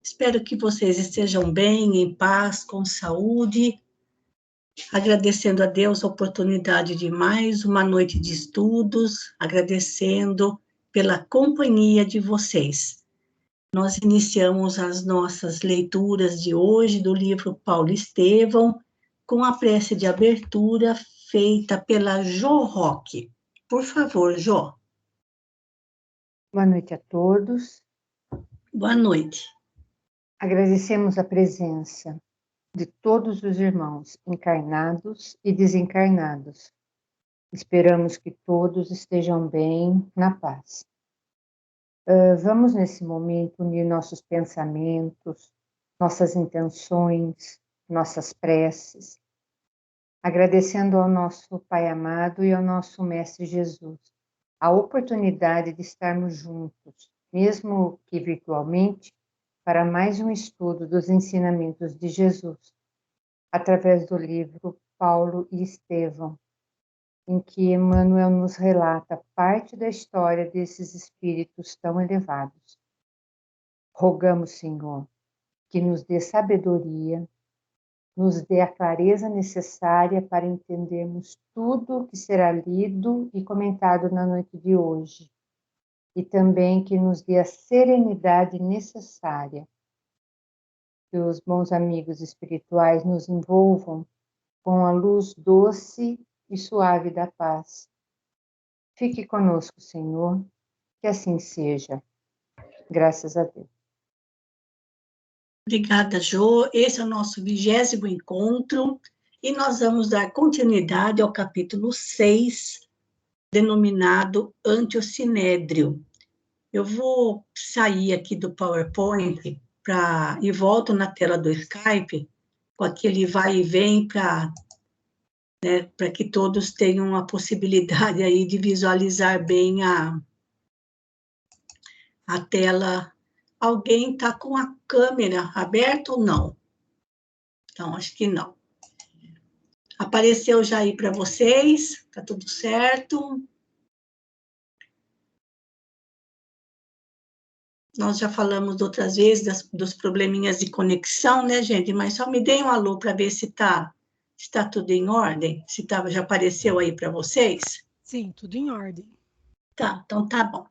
Espero que vocês estejam bem, em paz, com saúde, agradecendo a Deus a oportunidade de mais uma noite de estudos, agradecendo pela companhia de vocês. Nós iniciamos as nossas leituras de hoje do livro Paulo Estevão, com a prece de abertura feita pela Jo Roque. Por favor, Jo. Boa noite a todos. Boa noite. Agradecemos a presença de todos os irmãos, encarnados e desencarnados. Esperamos que todos estejam bem, na paz. Vamos, nesse momento, unir nossos pensamentos, nossas intenções, nossas preces, agradecendo ao nosso Pai amado e ao nosso Mestre Jesus a oportunidade de estarmos juntos, mesmo que virtualmente, para mais um estudo dos ensinamentos de Jesus, através do livro Paulo e Estevão, em que Emmanuel nos relata parte da história desses espíritos tão elevados. Rogamos, Senhor, que nos dê sabedoria, nos dê a clareza necessária para entendermos tudo o que será lido e comentado na noite de hoje, e também que nos dê a serenidade necessária, que os bons amigos espirituais nos envolvam com a luz doce e suave da paz. Fique conosco, Senhor, que assim seja. Graças a Deus. Obrigada, Jo. Esse é o nosso 20º encontro e nós vamos dar continuidade ao capítulo 6, denominado Ante-o-Sinédrio. Eu vou sair aqui do PowerPoint e volto na tela do Skype, com aquele vai e vem para que todos tenham a possibilidade aí de visualizar bem a tela. Alguém está com a câmera aberta ou não? Então, acho que não. Apareceu já aí para vocês? Está tudo certo? Nós já falamos outras vezes dos probleminhas de conexão, né, gente? Mas só me deem um alô para ver se está tudo em ordem, se já apareceu aí para vocês. Sim, tudo em ordem. Tá, então tá bom.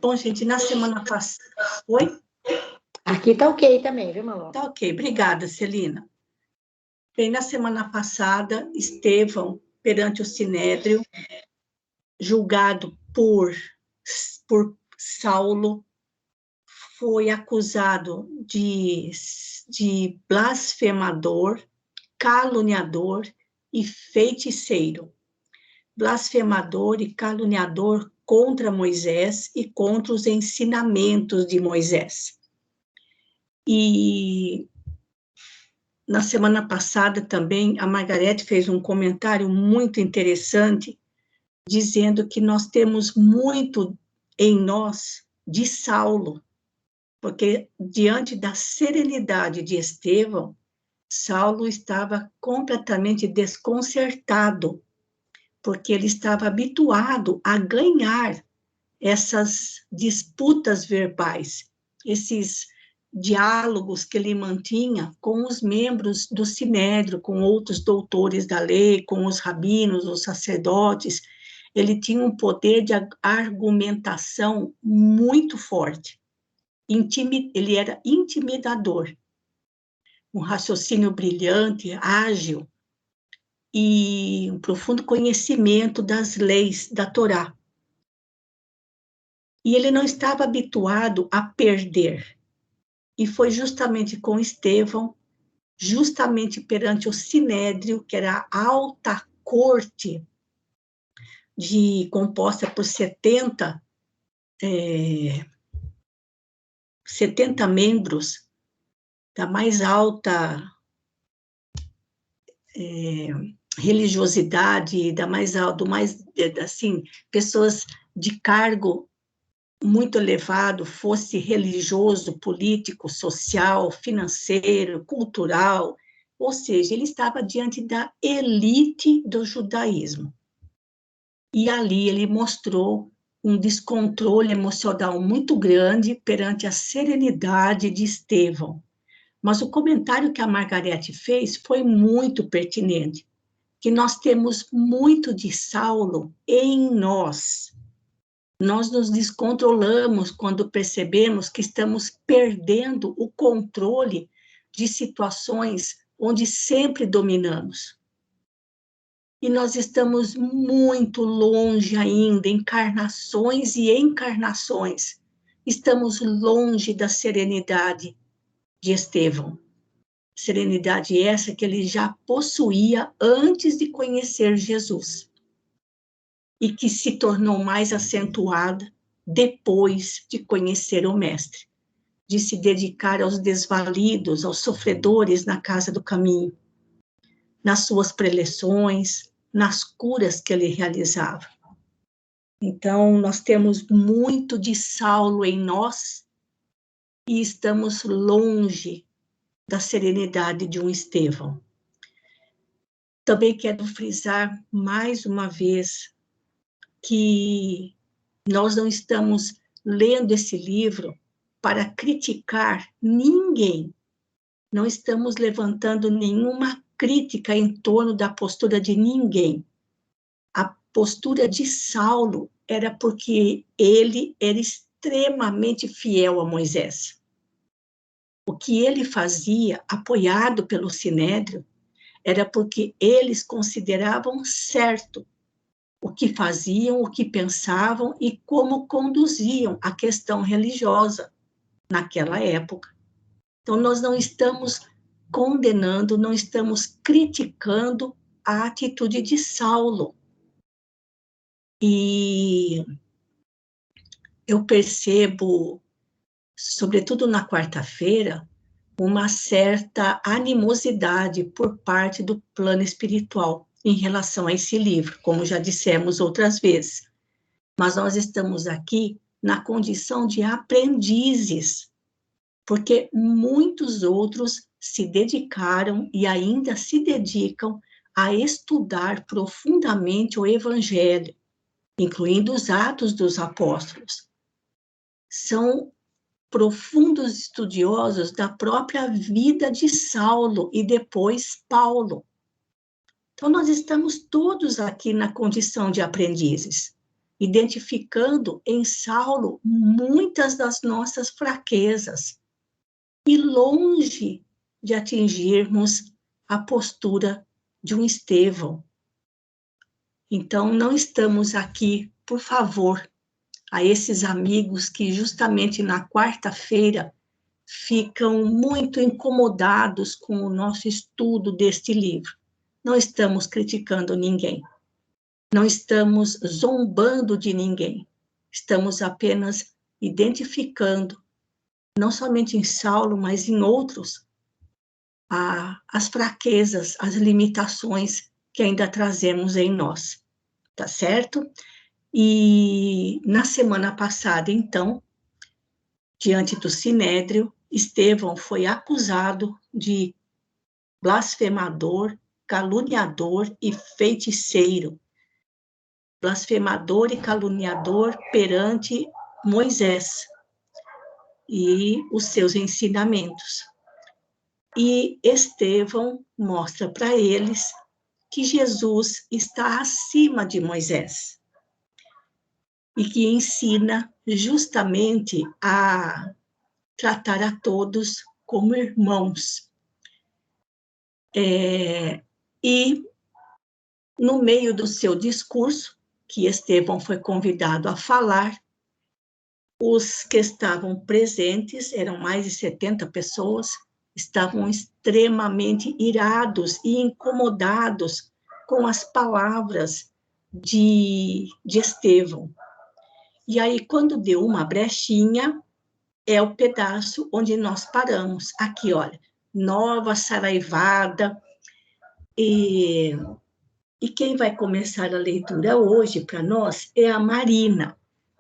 Bom, gente, na semana passada... Oi? Aqui tá ok também, viu, Malu? Tá ok, obrigada, Celina. Bem, na semana passada, Estevão, perante o Sinédrio, julgado por Saulo, foi acusado de blasfemador, caluniador e feiticeiro. Blasfemador e caluniador contra Moisés e contra os ensinamentos de Moisés. E na semana passada também, a Margarete fez um comentário muito interessante, dizendo que nós temos muito em nós de Saulo, porque diante da serenidade de Estevão, Saulo estava completamente desconcertado, porque ele estava habituado a ganhar essas disputas verbais, esses diálogos que ele mantinha com os membros do Sinédrio, com outros doutores da lei, com os rabinos, os sacerdotes. Ele tinha um poder de argumentação muito forte. Ele era intimidador, um raciocínio brilhante, ágil, e um profundo conhecimento das leis da Torá. E ele não estava habituado a perder. E foi justamente com Estevão, justamente perante o Sinédrio, que era a alta corte, composta por 70 membros da mais alta religiosidade, assim, pessoas de cargo muito elevado, fosse religioso, político, social, financeiro, cultural, ou seja, ele estava diante da elite do judaísmo. E ali ele mostrou um descontrole emocional muito grande perante a serenidade de Estevão. Mas o comentário que a Margarete fez foi muito pertinente, que nós temos muito de Saulo em nós. Nós nos descontrolamos quando percebemos que estamos perdendo o controle de situações onde sempre dominamos. E nós estamos muito longe ainda, encarnações e encarnações. Estamos longe da serenidade de Estevão. Serenidade essa que ele já possuía antes de conhecer Jesus. E que se tornou mais acentuada depois de conhecer o Mestre, de se dedicar aos desvalidos, aos sofredores na casa do caminho, nas suas preleções, nas curas que ele realizava. Então, nós temos muito de Saulo em nós e estamos longe da serenidade de um Estevão. Também quero frisar mais uma vez que nós não estamos lendo esse livro para criticar ninguém. Não estamos levantando nenhuma crítica em torno da postura de ninguém. A postura de Saulo era porque ele era extremamente fiel a Moisés. O que ele fazia, apoiado pelo Sinédrio, era porque eles consideravam certo o que faziam, o que pensavam e como conduziam a questão religiosa naquela época. Então, nós não estamos condenando, não estamos criticando a atitude de Saulo. E eu percebo, sobretudo na quarta-feira, uma certa animosidade por parte do plano espiritual em relação a esse livro, como já dissemos outras vezes. Mas nós estamos aqui na condição de aprendizes, porque muitos outros se dedicaram e ainda se dedicam a estudar profundamente o Evangelho, incluindo os Atos dos Apóstolos. São profundos estudiosos da própria vida de Saulo e depois Paulo. Então, nós estamos todos aqui na condição de aprendizes, identificando em Saulo muitas das nossas fraquezas e longe de atingirmos a postura de um Estevão. Então, não estamos aqui, por favor, a esses amigos que justamente na quarta-feira ficam muito incomodados com o nosso estudo deste livro. Não estamos criticando ninguém, não estamos zombando de ninguém, estamos apenas identificando, não somente em Saulo, mas em outros, as fraquezas, as limitações que ainda trazemos em nós, tá certo? E na semana passada, então, diante do Sinédrio, Estevão foi acusado de blasfemador, caluniador e feiticeiro. Blasfemador e caluniador perante Moisés e os seus ensinamentos. E Estevão mostra para eles que Jesus está acima de Moisés e que ensina justamente a tratar a todos como irmãos. E no meio do seu discurso, que Estevão foi convidado a falar, os que estavam presentes, eram mais de 70 pessoas, estavam extremamente irados e incomodados com as palavras de Estevão. E aí, quando deu uma brechinha, é o pedaço onde nós paramos. Aqui, olha, nova saraivada. E quem vai começar a leitura hoje para nós é a Marina.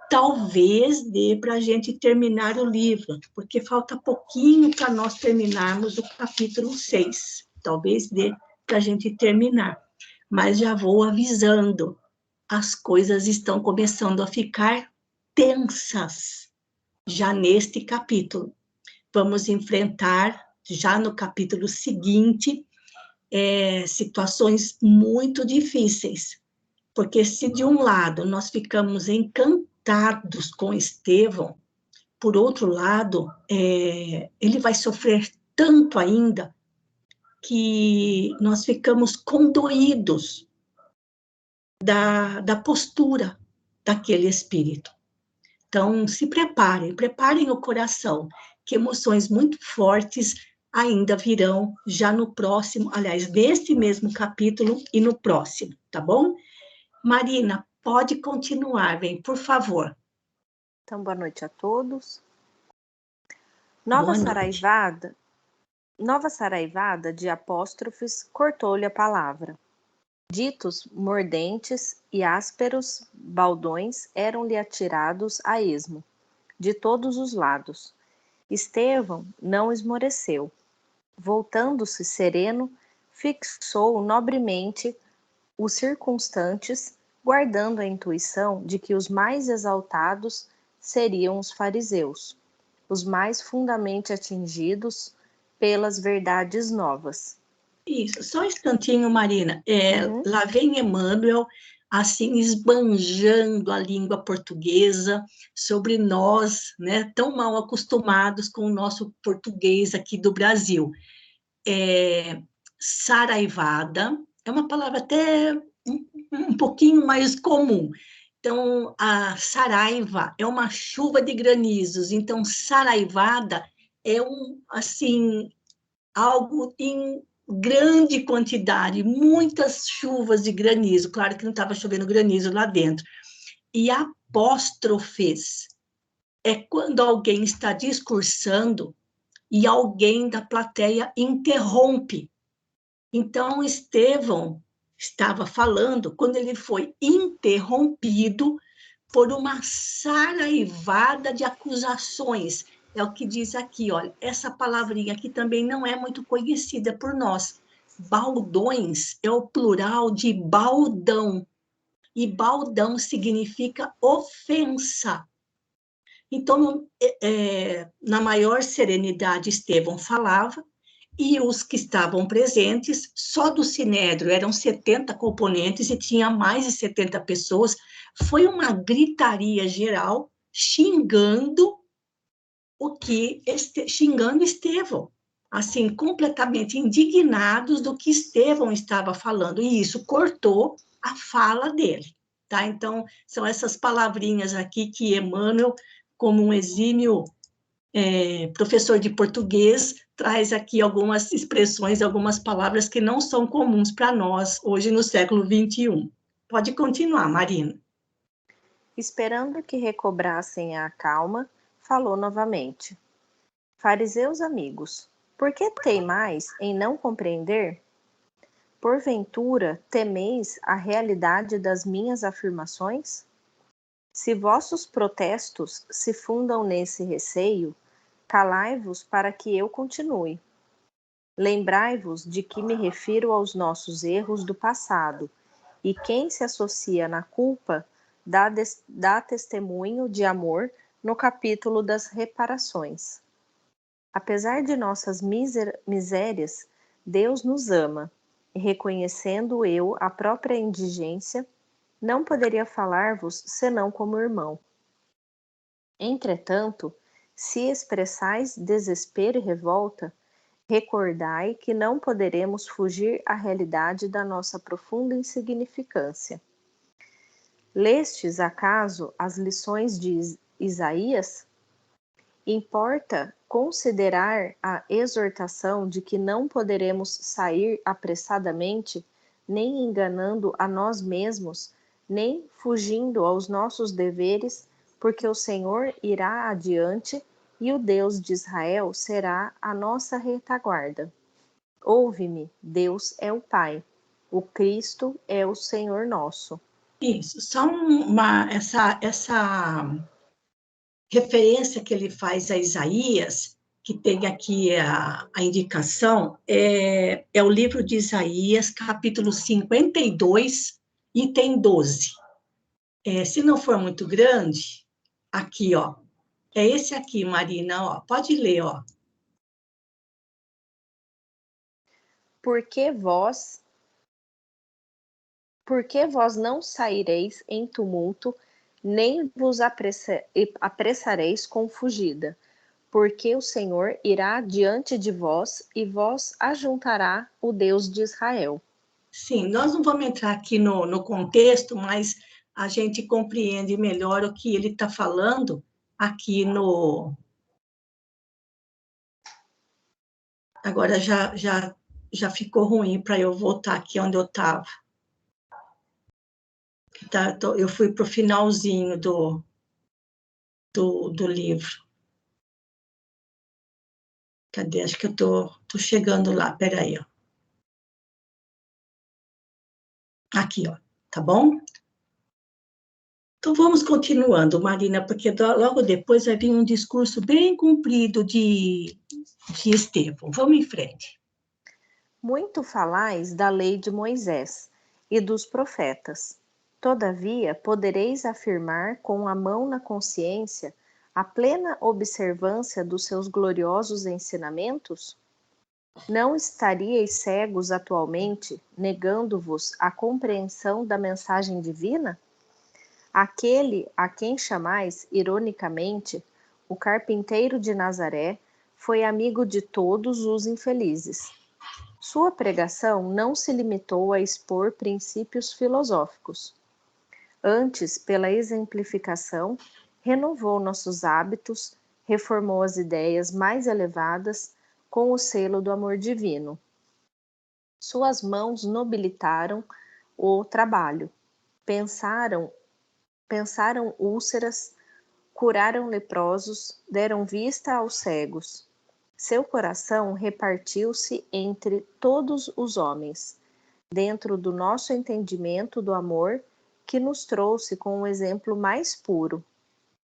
Talvez dê para a gente terminar o livro, porque falta pouquinho para nós terminarmos o capítulo 6. Talvez dê para a gente terminar. Mas já vou avisando, as coisas estão começando a ficar intensas já neste capítulo. Vamos enfrentar, já no capítulo seguinte, situações muito difíceis, porque se de um lado nós ficamos encantados com Estevão, por outro lado, ele vai sofrer tanto ainda que nós ficamos condoídos da postura daquele espírito. Então, se preparem o coração, que emoções muito fortes ainda virão já no próximo, aliás, neste mesmo capítulo e no próximo, tá bom? Marina, pode continuar, vem, por favor. Então, boa noite a todos. Boa noite. Nova saraivada de apóstrofes cortou-lhe a palavra. Ditos mordentes e ásperos baldões eram-lhe atirados a esmo, de todos os lados. Estevão não esmoreceu. Voltando-se sereno, fixou nobremente os circunstantes, guardando a intuição de que os mais exaltados seriam os fariseus, os mais fundamente atingidos pelas verdades novas. Isso, só um instantinho, Marina. Uhum. Lá vem Emmanuel, assim, esbanjando a língua portuguesa sobre nós, né, tão mal acostumados com o nosso português aqui do Brasil. Saraivada é uma palavra até um pouquinho mais comum. Então, a saraiva é uma chuva de granizos. Então, saraivada é assim, algo em grande quantidade, muitas chuvas de granizo. Claro que não estava chovendo granizo lá dentro. E apóstrofes é quando alguém está discursando e alguém da plateia interrompe. Então, Estevão estava falando quando ele foi interrompido por uma saraivada de acusações. É o que diz aqui, olha, essa palavrinha aqui também não é muito conhecida por nós. Baldões é o plural de baldão, e baldão significa ofensa. Então, na maior serenidade, Estevão falava, e os que estavam presentes, só do Sinédrio eram 70 componentes e tinha mais de 70 pessoas. Foi uma gritaria geral, xingando xingando Estevão, assim, completamente indignados do que Estevão estava falando, e isso cortou a fala dele, tá? Então, são essas palavrinhas aqui que Emmanuel, como um exímio professor de português, traz aqui algumas expressões, algumas palavras que não são comuns para nós hoje no século XXI. Pode continuar, Marina. Esperando que recobrassem a calma, falou novamente. Fariseus amigos, por que teimais em não compreender? Porventura temeis a realidade das minhas afirmações? Se vossos protestos se fundam nesse receio, calai-vos para que eu continue. Lembrai-vos de que me refiro aos nossos erros do passado, e quem se associa na culpa dá testemunho de amor no capítulo das reparações. Apesar de nossas misérias, Deus nos ama, e reconhecendo eu a própria indigência, não poderia falar-vos senão como irmão. Entretanto, se expressais desespero e revolta, recordai que não poderemos fugir à realidade da nossa profunda insignificância. Lestes, acaso, as lições de Isaías? Importa considerar a exortação de que não poderemos sair apressadamente, nem enganando a nós mesmos, nem fugindo aos nossos deveres, porque o Senhor irá adiante e o Deus de Israel será a nossa retaguarda. Ouve-me, Deus é o Pai, o Cristo é o Senhor nosso. Isso, só essa referência que ele faz a Isaías, que tem aqui a indicação, é o livro de Isaías, capítulo 52, item 12. Se não for muito grande, Aqui, ó. É esse aqui, Marina, ó. Pode ler, ó. Porque vós não saireis em tumulto, nem vos apressareis com fugida, porque o Senhor irá diante de vós e vós ajuntará o Deus de Israel. Sim, nós não vamos entrar aqui no contexto, mas a gente compreende melhor o que ele está falando aqui no... Agora já ficou ruim para eu voltar aqui onde eu estava. Eu fui para o finalzinho do livro. Cadê? Acho que eu tô chegando lá, peraí, ó. Aqui, ó, tá bom? Então, vamos continuando, Marina, porque logo depois vai vir um discurso bem comprido de Estevão. Vamos em frente. Muito falais da lei de Moisés e dos profetas. Todavia, podereis afirmar com a mão na consciência a plena observância dos seus gloriosos ensinamentos? Não estaríeis cegos atualmente, negando-vos a compreensão da mensagem divina? Aquele a quem chamais, ironicamente, o carpinteiro de Nazaré, foi amigo de todos os infelizes. Sua pregação não se limitou a expor princípios filosóficos. Antes, pela exemplificação, renovou nossos hábitos, reformou as ideias mais elevadas com o selo do amor divino. Suas mãos nobilitaram o trabalho, pensaram úlceras, curaram leprosos, deram vista aos cegos. Seu coração repartiu-se entre todos os homens, dentro do nosso entendimento do amor, que nos trouxe com um exemplo mais puro.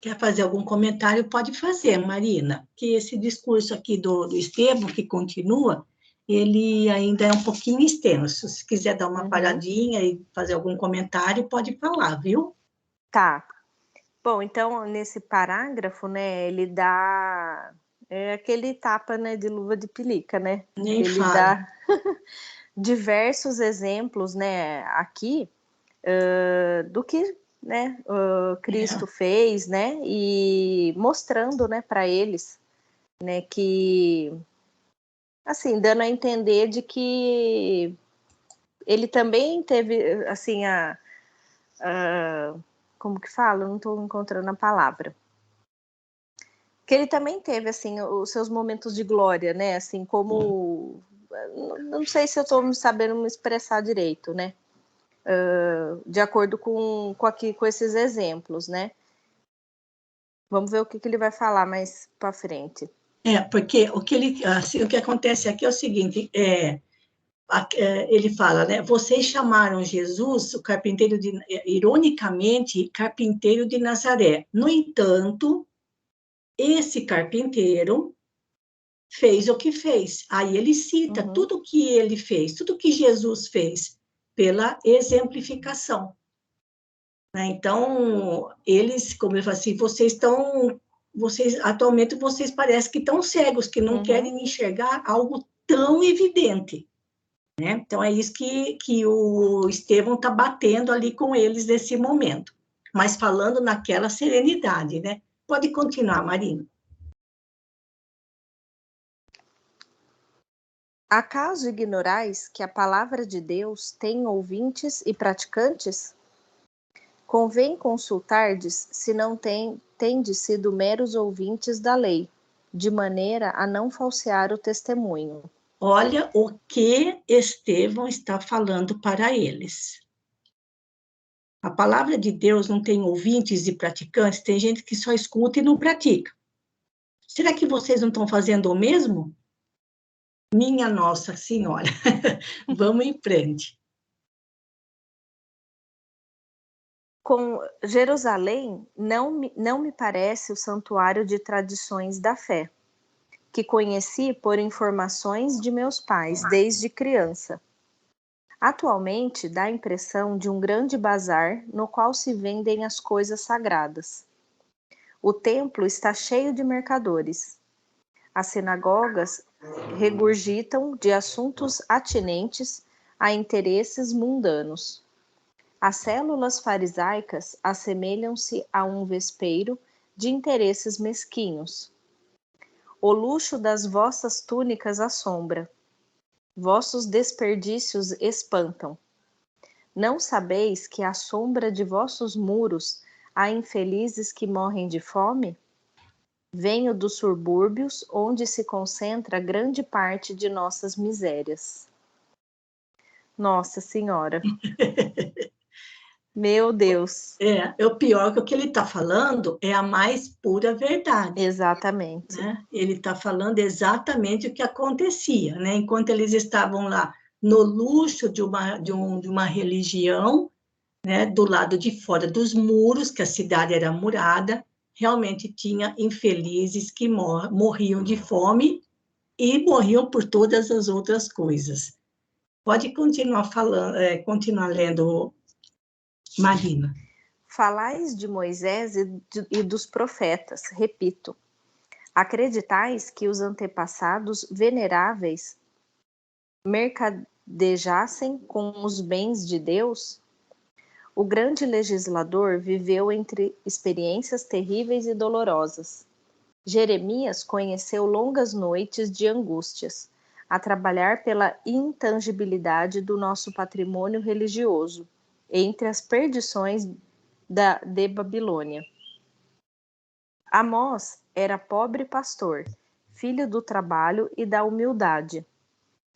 Quer fazer algum comentário? Pode fazer, Marina, que esse discurso aqui do Estevão, que continua, ele ainda é um pouquinho extenso. Se quiser dar uma paradinha e fazer algum comentário, pode falar, viu? Tá. Bom, então, nesse parágrafo, né, ele dá aquele tapa, né, de luva de pelica, né? Nem ele fala. dá diversos exemplos, né, aqui, do que, né, Cristo fez, né, e mostrando, né, para eles, né, que, assim, dando a entender de que ele também teve, assim, como que fala? Eu não estou encontrando a palavra. Que ele também teve, assim, os seus momentos de glória, né, assim, como... Não sei se eu estou sabendo me expressar direito, né? De acordo com esses exemplos, né? Vamos ver o que ele vai falar mais para frente. Porque o que acontece aqui é o seguinte, ele fala, né? Vocês chamaram Jesus, o carpinteiro ironicamente, carpinteiro de Nazaré. No entanto, esse carpinteiro fez o que fez. Aí ele cita tudo o que ele fez, tudo que Jesus fez, pela exemplificação. Então, eles, como ele fala assim, atualmente vocês parecem que estão cegos, que não querem enxergar algo tão evidente. Né? Então, é isso que o Estevão está batendo ali com eles nesse momento, mas falando naquela serenidade, né? Pode continuar, Marina. Acaso ignorais que a palavra de Deus tem ouvintes e praticantes? Convém consultardes se não tendes sido meros ouvintes da lei, de maneira a não falsear o testemunho. Olha o que Estevão está falando para eles. A palavra de Deus não tem ouvintes e praticantes, tem gente que só escuta e não pratica. Será que vocês não estão fazendo o mesmo? Minha Nossa Senhora. Vamos em frente. Com Jerusalém não me parece o santuário de tradições da fé, que conheci por informações de meus pais desde criança. Atualmente dá a impressão de um grande bazar no qual se vendem as coisas sagradas. O templo está cheio de mercadores. As sinagogas regurgitam de assuntos atinentes a interesses mundanos. As células farisaicas assemelham-se a um vespeiro de interesses mesquinhos. O luxo das vossas túnicas assombra. Vossos desperdícios espantam. Não sabeis que à sombra de vossos muros há infelizes que morrem de fome? Venho dos subúrbios, onde se concentra grande parte de nossas misérias. Nossa Senhora. Meu Deus. O pior que o que ele está falando é a mais pura verdade. Exatamente. Né? Ele está falando exatamente o que acontecia, né? Enquanto eles estavam lá no luxo de uma religião, né? Do lado de fora dos muros, que a cidade era murada, realmente tinha infelizes que morriam de fome e morriam por todas as outras coisas. Pode continuar falando, continuar lendo, Marina. Falais de Moisés e dos profetas, repito. Acreditais que os antepassados veneráveis mercadejassem com os bens de Deus? O grande legislador viveu entre experiências terríveis e dolorosas. Jeremias conheceu longas noites de angústias, a trabalhar pela intangibilidade do nosso patrimônio religioso, entre as perdições de Babilônia. Amós era pobre pastor, filho do trabalho e da humildade.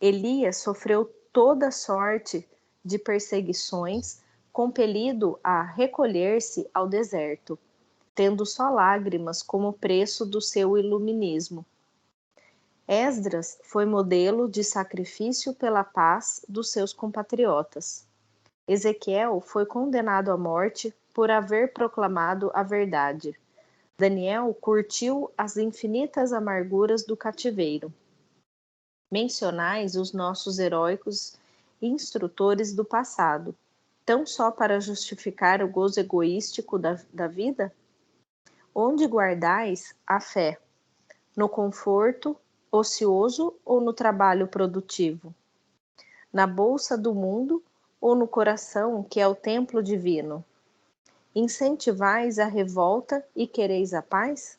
Elias sofreu toda sorte de perseguições, compelido a recolher-se ao deserto, tendo só lágrimas como preço do seu iluminismo. Esdras foi modelo de sacrifício pela paz dos seus compatriotas. Ezequiel foi condenado à morte por haver proclamado a verdade. Daniel curtiu as infinitas amarguras do cativeiro. Mencionais os nossos heróicos instrutores do passado, tão só para justificar o gozo egoístico da vida? Onde guardais a fé? No conforto ocioso ou no trabalho produtivo? Na bolsa do mundo ou no coração que é o templo divino? Incentivais a revolta e quereis a paz?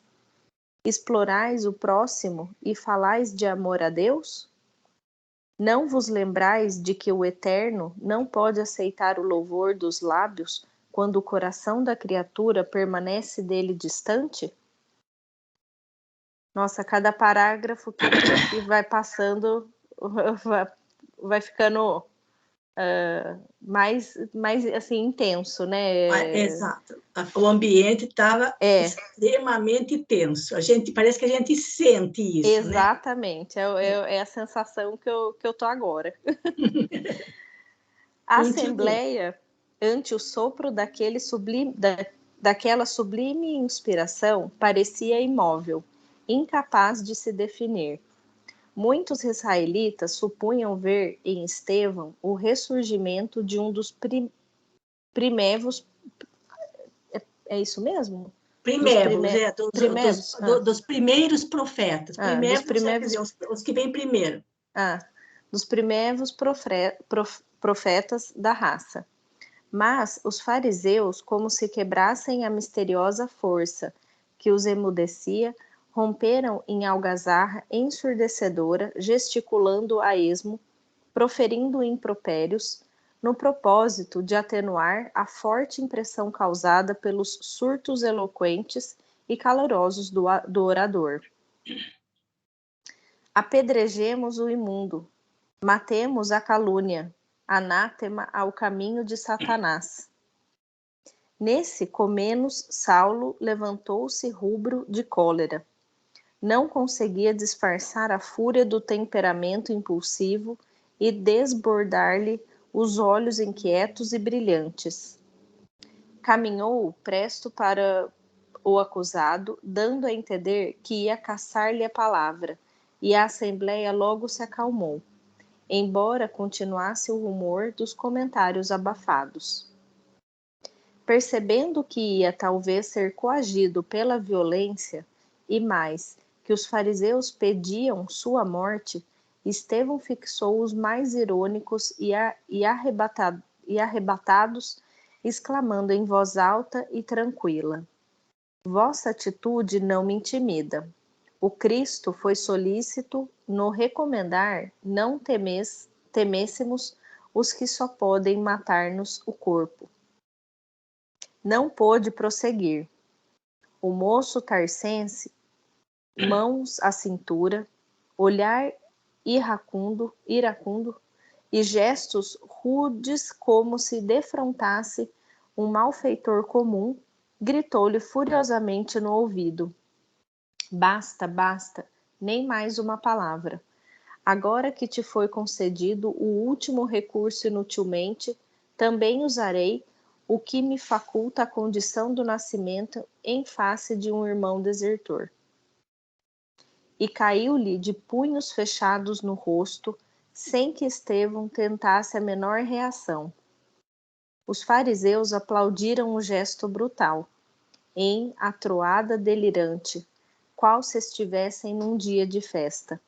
Explorais o próximo e falais de amor a Deus? Não vos lembrais de que o Eterno não pode aceitar o louvor dos lábios quando o coração da criatura permanece dele distante? Nossa, cada parágrafo que vai passando vai ficando mais assim, intenso, né? Exato. O ambiente estava extremamente tenso. Parece que a gente sente isso, Exatamente. É a sensação que eu tô agora. A Assembleia, ante o sopro daquela sublime inspiração, parecia imóvel, incapaz de se definir. Muitos israelitas supunham ver em Estevão o ressurgimento de um dos primevos. É isso mesmo? Dos primeiros profetas. Os que vêm primeiro. Dos primeiros profetas da raça. Mas os fariseus, como se quebrassem a misteriosa força que os emudecia, romperam em algazarra ensurdecedora, gesticulando a esmo, proferindo impropérios, no propósito de atenuar a forte impressão causada pelos surtos eloquentes e calorosos do orador. Apedrejemos o imundo, matemos a calúnia, anátema ao caminho de Satanás. Nesse comenos, Saulo levantou-se rubro de cólera. Não conseguia disfarçar a fúria do temperamento impulsivo e desbordar-lhe os olhos inquietos e brilhantes. Caminhou presto para o acusado, dando a entender que ia caçar-lhe a palavra, e a assembleia logo se acalmou, embora continuasse o rumor dos comentários abafados. Percebendo que ia talvez ser coagido pela violência e mais, que os fariseus pediam sua morte, Estevão fixou os mais irônicos e arrebatados, exclamando em voz alta e tranquila: Vossa atitude não me intimida. O Cristo foi solícito no recomendar não temêssemos os que só podem matar-nos o corpo. Não pôde prosseguir. O moço tarcense, mãos à cintura, olhar iracundo e gestos rudes como se defrontasse um malfeitor comum, gritou-lhe furiosamente no ouvido: Basta, basta, nem mais uma palavra. Agora que te foi concedido o último recurso inutilmente, também usarei o que me faculta a condição do nascimento em face de um irmão desertor. E caiu-lhe de punhos fechados no rosto, sem que Estevão tentasse a menor reação. Os fariseus aplaudiram o gesto brutal, em atroada delirante, qual se estivessem num dia de festa,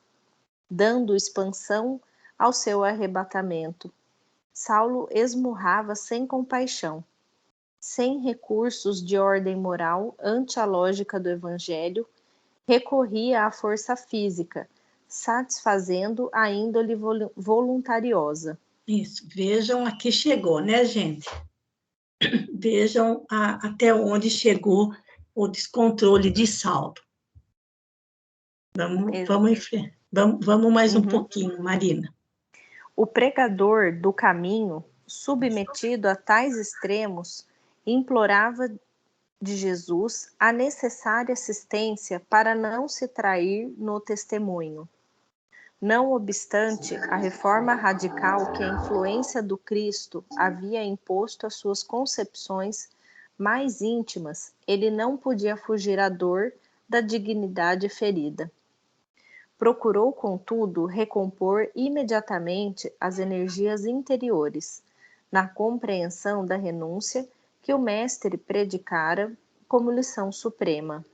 dando expansão ao seu arrebatamento. Saulo esmurrava sem compaixão, sem recursos de ordem moral ante a lógica do Evangelho, recorria à força física, satisfazendo a índole voluntariosa. Isso, vejam a que chegou, né, gente? Vejam até onde chegou o descontrole de Saulo. Vamos em frente. Vamos mais um pouquinho, Marina. O pregador do caminho, submetido a tais extremos, implorava de Jesus a necessária assistência para não se trair no testemunho. Não obstante a reforma radical que a influência do Cristo havia imposto às suas concepções mais íntimas, ele não podia fugir à dor da dignidade ferida. Procurou, contudo, recompor imediatamente as energias interiores, na compreensão da renúncia que o mestre predicara como lição suprema.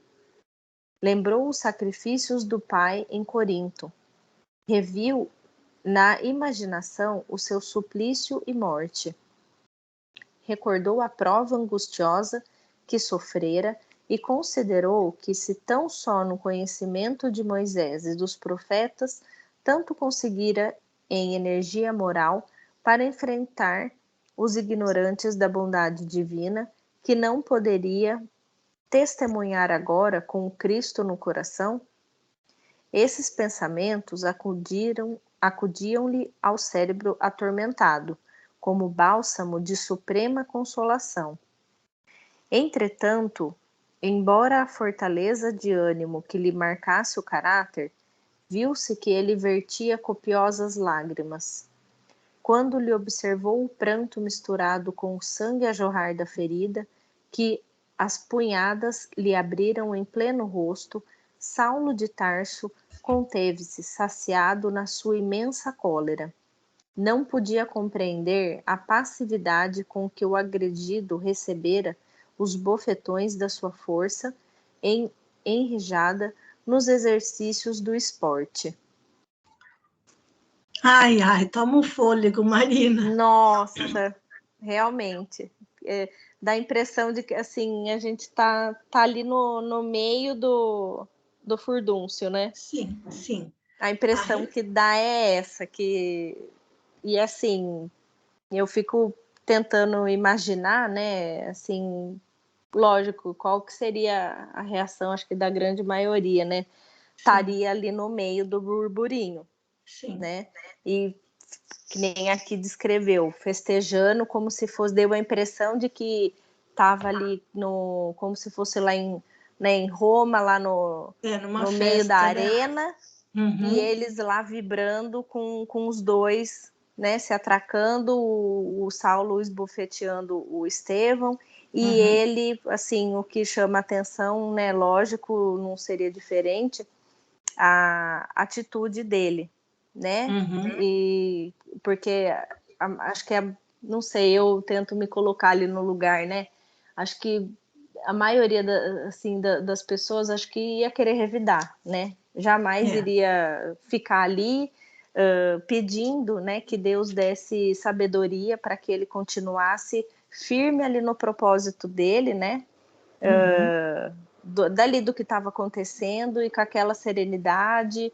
Lembrou os sacrifícios do Pai em Corinto. Reviu na imaginação o seu suplício e morte. Recordou a prova angustiosa que sofrera e considerou que, se tão só no conhecimento de Moisés e dos profetas, tanto conseguira em energia moral para enfrentar os ignorantes da bondade divina, que não poderia testemunhar agora com o Cristo no coração? Esses pensamentos acudiam-lhe ao cérebro atormentado, como bálsamo de suprema consolação. Entretanto, embora a fortaleza de ânimo que lhe marcasse o caráter, viu-se que ele vertia copiosas lágrimas. Quando lhe observou o pranto misturado com o sangue a jorrar da ferida, que as punhadas lhe abriram em pleno rosto, Saulo de Tarso conteve-se, saciado na sua imensa cólera. Não podia compreender a passividade com que o agredido recebera os bofetões da sua força enrijada nos exercícios do esporte. Ai, toma um fôlego, Marina. Nossa, realmente. Dá a impressão de que assim, a gente tá ali no meio do furdúncio, né? Sim, sim. A impressão que dá é essa, e assim, eu fico tentando imaginar, né, assim, lógico, qual que seria a reação, acho que da grande maioria, né? Estaria ali no meio do burburinho, sim, né? E que nem aqui descreveu, festejando como se fosse, deu a impressão de que estava ali como se fosse lá em Roma, lá no festa, meio da né? arena, e eles lá vibrando com os dois, né, se atracando, o Saulo esbofeteando o Estevão, e ele, assim, o que chama atenção, né, lógico, não seria diferente, a atitude dele, né, e porque acho que não sei, eu tento me colocar ali no lugar, né, acho que a maioria das pessoas acho que ia querer revidar, né? Jamais iria ficar ali pedindo, né, que Deus desse sabedoria para que ele continuasse firme ali no propósito dele, né? Dali do que estava acontecendo e com aquela serenidade,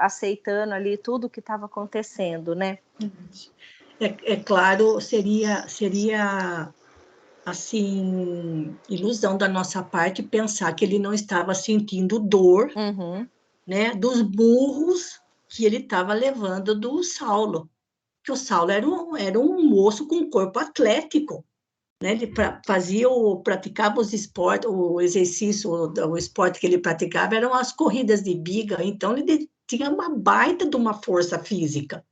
aceitando ali tudo o que estava acontecendo, né? É claro, seria assim, ilusão da nossa parte pensar que ele não estava sentindo dor, né, dos burros que ele estava levando do Saulo, que o Saulo era um moço com corpo atlético, né, ele praticava os esportes, o exercício, o esporte que ele praticava eram as corridas de biga, então ele tinha uma baita de uma força física.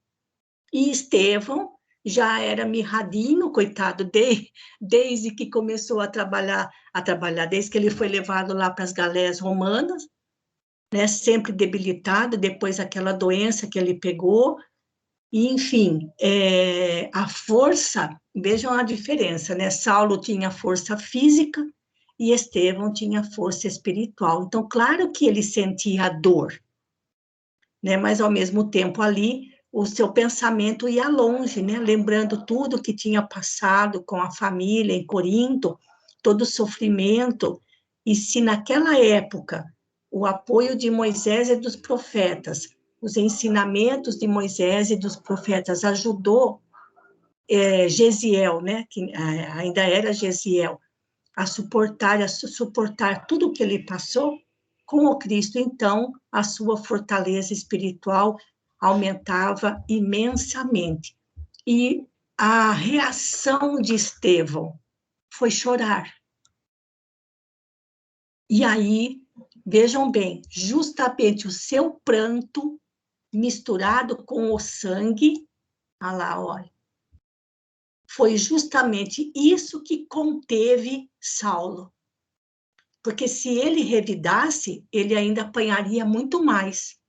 E Estevão já era mirradinho, coitado, desde que começou a trabalhar, desde que ele foi levado lá para as galés romanas, né, sempre debilitado, depois aquela doença que ele pegou, e, enfim, a força, vejam a diferença, né, Saulo tinha força física e Estevão tinha força espiritual, então, claro que ele sentia dor, né, mas, ao mesmo tempo, ali, o seu pensamento ia longe, né, lembrando tudo que tinha passado com a família em Corinto, todo o sofrimento, e se naquela época o apoio de Moisés e dos profetas, os ensinamentos de Moisés e dos profetas ajudou Gesiel, né, que ainda era Gesiel, a suportar tudo o que ele passou, com o Cristo, então, a sua fortaleza espiritual aumentava imensamente. E a reação de Estevão foi chorar. E aí, vejam bem, justamente o seu pranto misturado com o sangue, olha lá, olha, foi justamente isso que conteve Saulo. Porque se ele revidasse, ele ainda apanharia muito mais.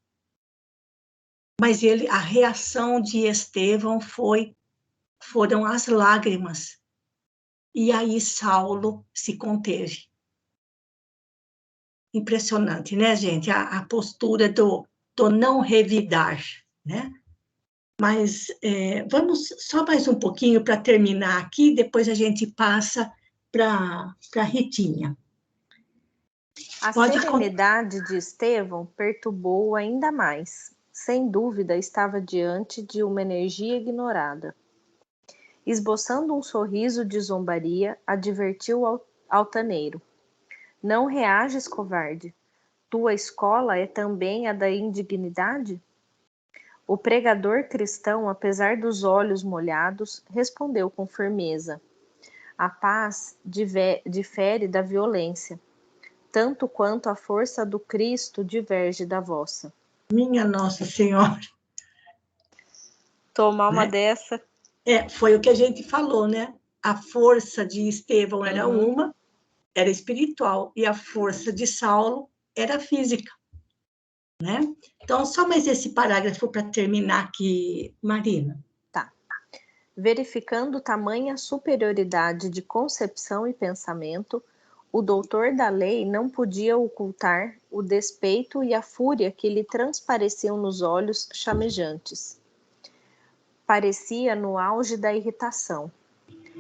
Mas a reação de Estevão foram as lágrimas. E aí Saulo se conteve. Impressionante, né, gente? A postura do não revidar, né? Mas vamos só mais um pouquinho para terminar aqui, depois a gente passa para a Ritinha. A serenidade de Estevão perturbou-o ainda mais. Sem dúvida, estava diante de uma energia ignorada. Esboçando um sorriso de zombaria, advertiu o altaneiro: Não reages, covarde. Tua escola é também a da indignidade? O pregador cristão, apesar dos olhos molhados, respondeu com firmeza: A paz difere da violência, tanto quanto a força do Cristo diverge da vossa. Minha Nossa Senhora. Tomar uma dessa. Foi o que a gente falou, né? A força de Estevão era era espiritual, e a força de Saulo era física, né? Então, só mais esse parágrafo para terminar aqui, Marina. Tá. Verificando tamanha superioridade de concepção e pensamento, o doutor da lei não podia ocultar o despeito e a fúria que lhe transpareciam nos olhos chamejantes. Parecia no auge da irritação,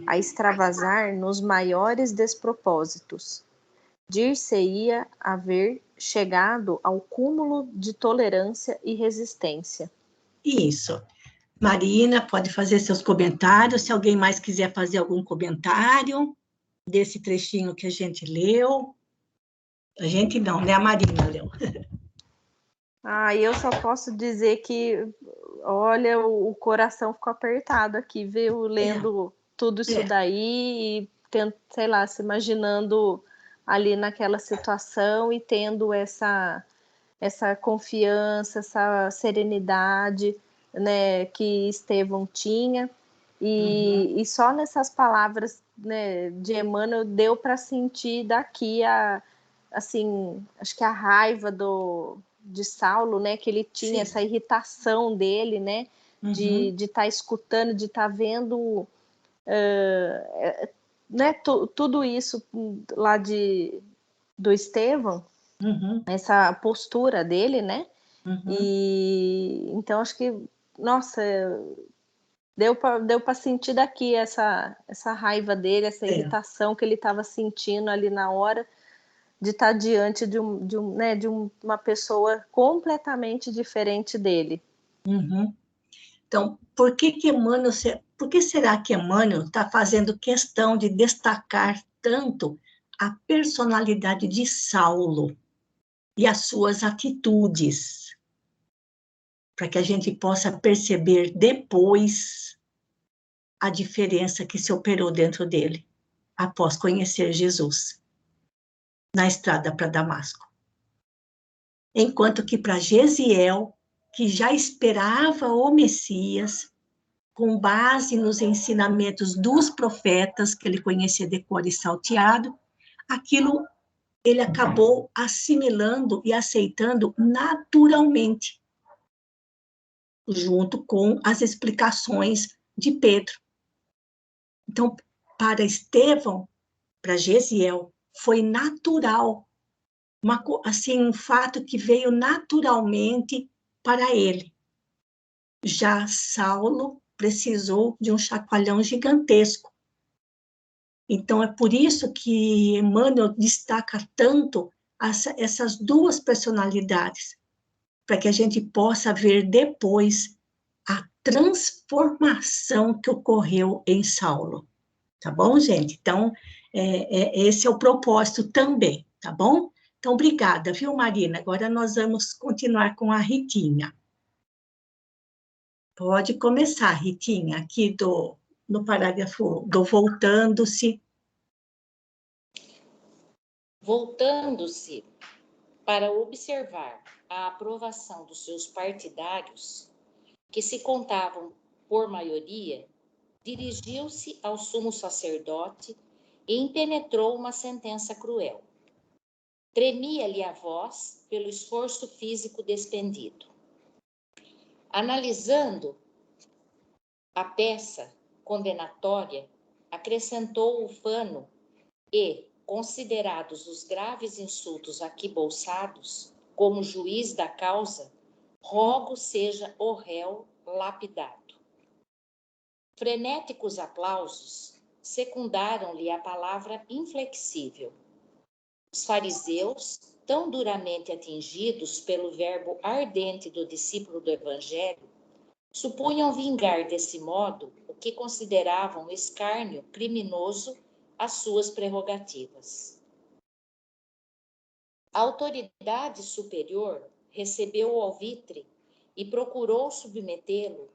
a extravasar nos maiores despropósitos. Dir-se-ia haver chegado ao cúmulo de tolerância e resistência. Isso. Marina, pode fazer seus comentários, se alguém mais quiser fazer algum comentário desse trechinho que a gente leu. A gente não, né? A Marina leu. Eu só posso dizer que, olha, o coração ficou apertado aqui, viu? Lendo tudo isso daí e, sei lá, se imaginando ali naquela situação e tendo essa confiança, essa serenidade, né, que Estevão tinha. E só nessas palavras, né, de Emmanuel deu para sentir daqui assim, acho que a raiva de Saulo, né, que ele tinha, essa irritação dele, né, de estar escutando, de estar vendo né, tudo isso lá do Estevão, essa postura dele, né? E então acho que, nossa, deu para sentir daqui essa raiva dele, essa irritação que ele estava sentindo ali na hora de estar diante de uma pessoa completamente diferente dele. Então, por que será que Emmanuel está fazendo questão de destacar tanto a personalidade de Saulo e as suas atitudes? Para que a gente possa perceber depois a diferença que se operou dentro dele, após conhecer Jesus, na estrada para Damasco. Enquanto que para Gesiel, que já esperava o Messias, com base nos ensinamentos dos profetas, que ele conhecia de cor e salteado, aquilo ele acabou assimilando e aceitando naturalmente, junto com as explicações de Pedro. Então, para Estevão, para Gesiel, foi natural, um fato que veio naturalmente para ele. Já Saulo precisou de um chacoalhão gigantesco. Então, é por isso que Emmanuel destaca tanto essas duas personalidades, para que a gente possa ver depois a transformação que ocorreu em Saulo. Tá bom, gente? Então, esse é o propósito também, tá bom? Então, obrigada, viu, Marina? Agora nós vamos continuar com a Ritinha. Pode começar, Ritinha, aqui no parágrafo do voltando-se. Voltando-se para observar a aprovação dos seus partidários, que se contavam por maioria, dirigiu-se ao sumo sacerdote e impenetrou uma sentença cruel. Tremia-lhe a voz pelo esforço físico despendido. Analisando a peça condenatória, acrescentou Ufano e, considerados os graves insultos aqui bolsados, como juiz da causa, rogo seja o réu lapidado. Frenéticos aplausos secundaram-lhe a palavra inflexível. Os fariseus, tão duramente atingidos pelo verbo ardente do discípulo do Evangelho, supunham vingar desse modo o que consideravam escárnio criminoso às suas prerrogativas. A autoridade superior recebeu o alvitre e procurou submetê-lo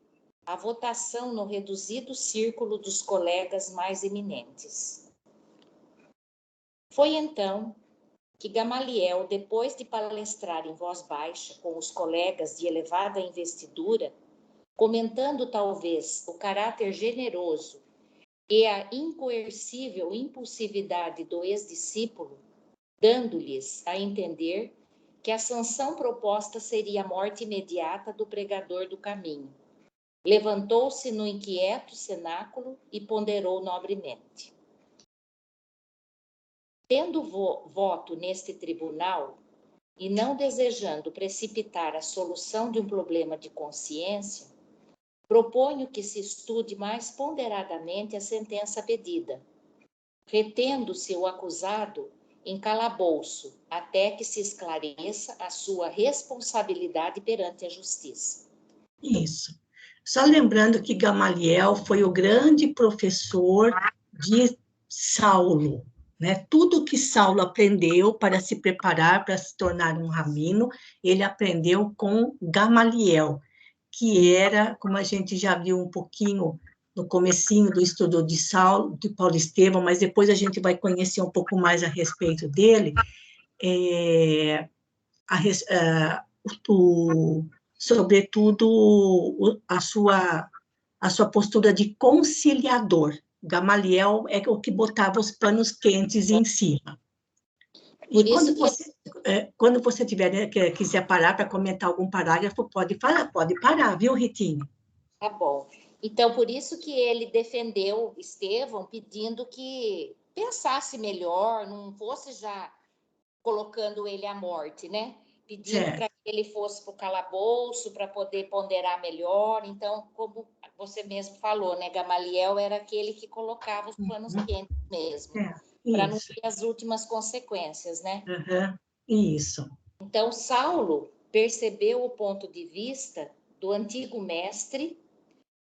à votação no reduzido círculo dos colegas mais eminentes. Foi então que Gamaliel, depois de palestrar em voz baixa com os colegas de elevada investidura, comentando talvez o caráter generoso e a incoercível impulsividade do ex-discípulo, dando-lhes a entender que a sanção proposta seria a morte imediata do pregador do caminho. Levantou-se no inquieto cenáculo e ponderou nobremente. Tendo voto neste tribunal e não desejando precipitar a solução de um problema de consciência, proponho que se estude mais ponderadamente a sentença pedida, retendo-se o acusado em calabouço até que se esclareça a sua responsabilidade perante a justiça. Isso. Só lembrando que Gamaliel foi o grande professor de Saulo, né? Tudo que Saulo aprendeu para se preparar para se tornar um rabino, ele aprendeu com Gamaliel, que era, como a gente já viu um pouquinho no comecinho do estudo de Saulo, de Paulo Estevão, mas depois a gente vai conhecer um pouco mais a respeito dele, sobretudo a sua postura de conciliador. Gamaliel é o que botava os panos quentes em cima. E quando você quiser parar para comentar algum parágrafo, pode parar, viu, Ritinha? Tá bom. Então, por isso que ele defendeu Estevão, pedindo que pensasse melhor, não fosse já colocando ele à morte, né? Pedindo para que ele fosse para o calabouço, para poder ponderar melhor. Então, como você mesmo falou, né? Gamaliel era aquele que colocava os planos quentes mesmo, para não ter as últimas consequências, né? Isso. Então, Saulo percebeu o ponto de vista do antigo mestre,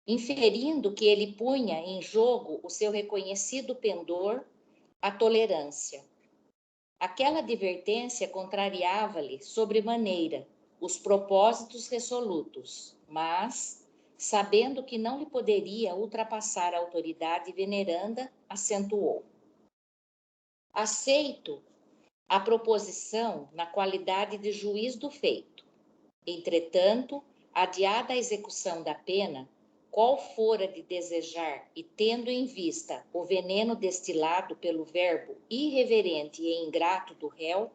inferindo que ele punha em jogo o seu reconhecido pendor, a tolerância. Aquela advertência contrariava-lhe sobremaneira os propósitos resolutos, mas, sabendo que não lhe poderia ultrapassar a autoridade veneranda, acentuou: aceito a proposição na qualidade de juiz do feito. Entretanto, adiada a execução da pena, qual fora de desejar e tendo em vista o veneno destilado pelo verbo irreverente e ingrato do réu,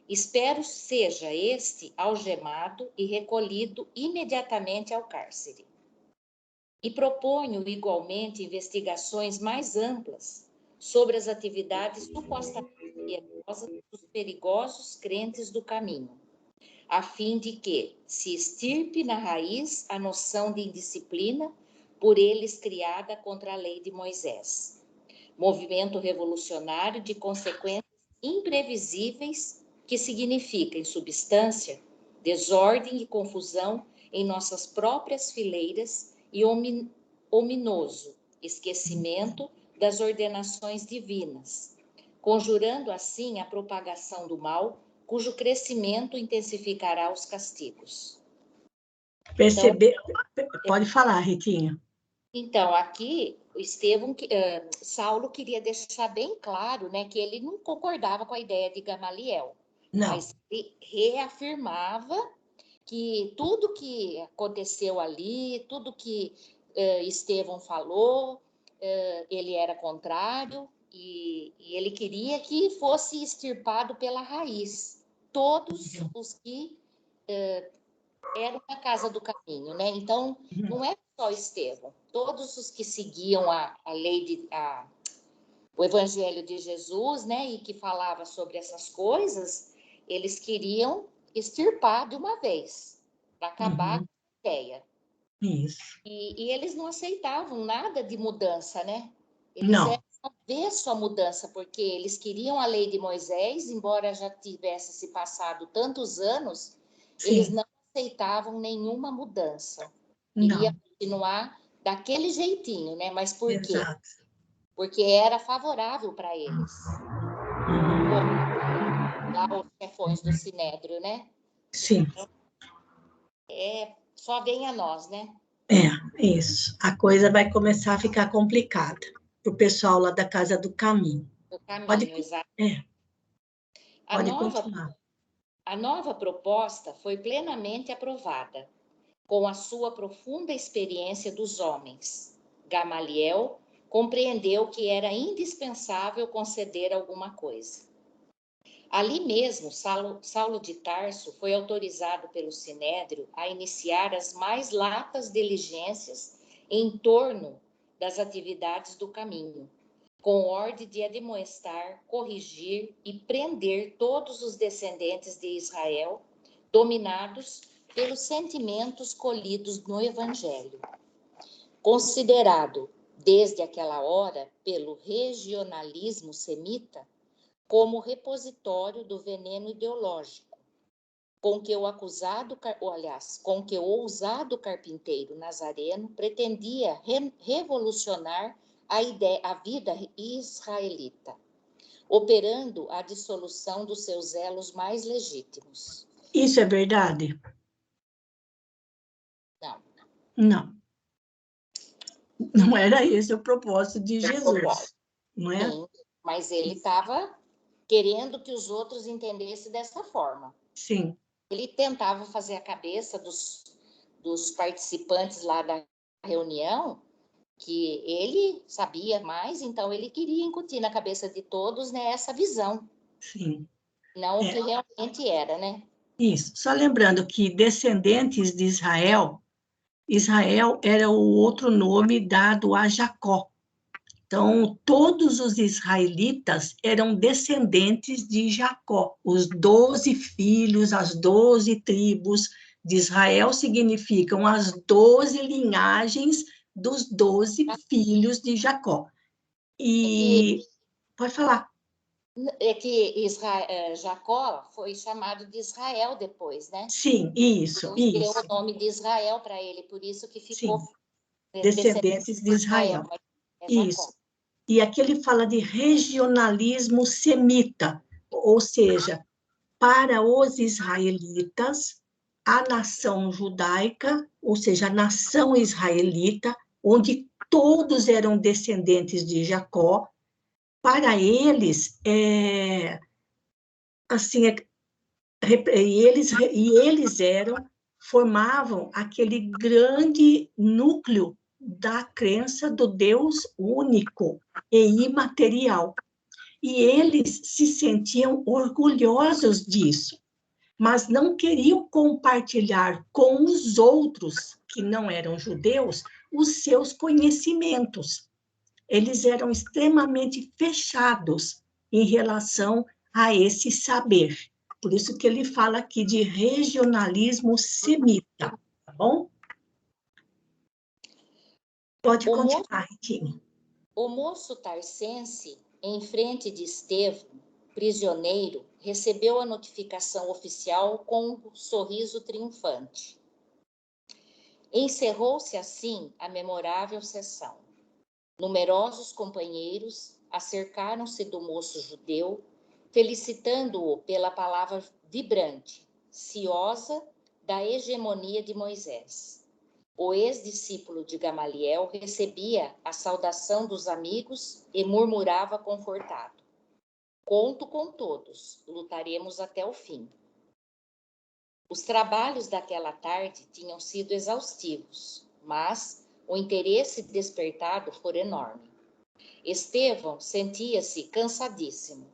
espero seja este algemado e recolhido imediatamente ao cárcere. E proponho igualmente investigações mais amplas sobre as atividades supostamente piedosas dos perigosos crentes do caminho, a fim de que se extirpe na raiz a noção de indisciplina por eles criada contra a lei de Moisés. Movimento revolucionário de consequências imprevisíveis que significa, em substância, desordem e confusão em nossas próprias fileiras e ominoso esquecimento das ordenações divinas, conjurando assim a propagação do mal, cujo crescimento intensificará os castigos. Perceber... Pode falar, Ritinha. Então, aqui, Saulo queria deixar bem claro, né, que ele não concordava com a ideia de Gamaliel, mas ele reafirmava que tudo que aconteceu ali, tudo que Estevão falou, ele era contrário, e ele queria que fosse extirpado pela raiz todos os que eram da casa do caminho, né? Então, não é só Estevão, todos os que seguiam a lei o evangelho de Jesus, né, e que falava sobre essas coisas, eles queriam extirpar de uma vez, para acabar com a ideia. Isso. E eles não aceitavam nada de mudança, né? Eles Não. eram avesso à mudança, porque eles queriam a lei de Moisés, embora já tivesse se passado tantos anos, eles não aceitavam nenhuma mudança. Queria continuar daquele jeitinho, né? Mas por quê? Exato. Porque era favorável para eles. Lá os chefões do Sinédrio, né? Sim. Só vem a nós, né? Isso. A coisa vai começar a ficar complicada para o pessoal lá da Casa do Caminho. Do caminho, exato. Pode continuar. A nova proposta foi plenamente aprovada, com a sua profunda experiência dos homens. Gamaliel compreendeu que era indispensável conceder alguma coisa. Ali mesmo, Saulo de Tarso foi autorizado pelo Sinédrio a iniciar as mais latas diligências em torno das atividades do caminho, com ordem de admoestar, corrigir e prender todos os descendentes de Israel, dominados pelos sentimentos colhidos no Evangelho. Considerado, desde aquela hora, pelo regionalismo semita, como repositório do veneno ideológico, com que o ousado carpinteiro nazareno pretendia revolucionar a vida israelita, operando a dissolução dos seus elos mais legítimos. Isso é verdade? Não. Não era esse o propósito de Jesus, não é? Sim, mas ele estava querendo que os outros entendessem dessa forma. Sim. Ele tentava fazer a cabeça dos participantes lá da reunião, que ele sabia mais, então ele queria incutir na cabeça de todos, né, essa visão. Sim. Não o que realmente era, né? Isso. Só lembrando que descendentes de Israel Israel era o outro nome dado a Jacó. Então, todos os israelitas eram descendentes de Jacó. Os 12 filhos, as 12 tribos de Israel significam as 12 linhagens dos 12 filhos de Jacó. E pode falar. É que Jacó foi chamado de Israel depois, né? Sim, isso, Deus deu isso. o nome de Israel para ele, por isso que ficou Sim, descendentes de Israel. mas é Jacó. Isso. E aqui ele fala de regionalismo semita, ou seja, para os israelitas, a nação judaica, ou seja, a nação israelita, onde todos eram descendentes de Jacó, para eles, assim, eles formavam aquele grande núcleo da crença do Deus único e imaterial. E eles se sentiam orgulhosos disso, mas não queriam compartilhar com os outros, que não eram judeus, os seus conhecimentos. Eles eram extremamente fechados em relação a esse saber. Por isso que ele fala aqui de regionalismo semita, tá bom? Pode continuar, Ritinha. O moço tarcense, em frente de Estevão, prisioneiro, recebeu a notificação oficial com um sorriso triunfante. Encerrou-se assim a memorável sessão. Numerosos companheiros acercaram-se do moço judeu, felicitando-o pela palavra vibrante, ciosa da hegemonia de Moisés. O ex-discípulo de Gamaliel recebia a saudação dos amigos e murmurava confortado: conto com todos, lutaremos até o fim. Os trabalhos daquela tarde tinham sido exaustivos, mas o interesse despertado foi enorme. Estevão sentia-se cansadíssimo.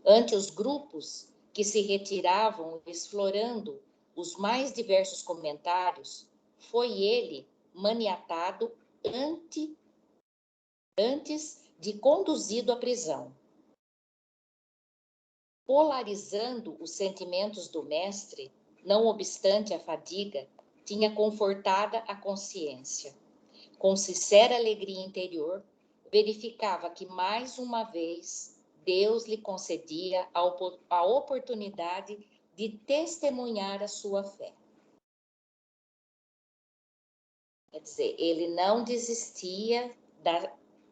Ante os grupos que se retiravam explorando os mais diversos comentários, foi ele maniatado antes de conduzido à prisão. Polarizando os sentimentos do mestre, não obstante a fadiga, tinha confortada a consciência. Com sincera alegria interior, verificava que mais uma vez Deus lhe concedia a oportunidade de testemunhar a sua fé. Quer dizer, ele não desistia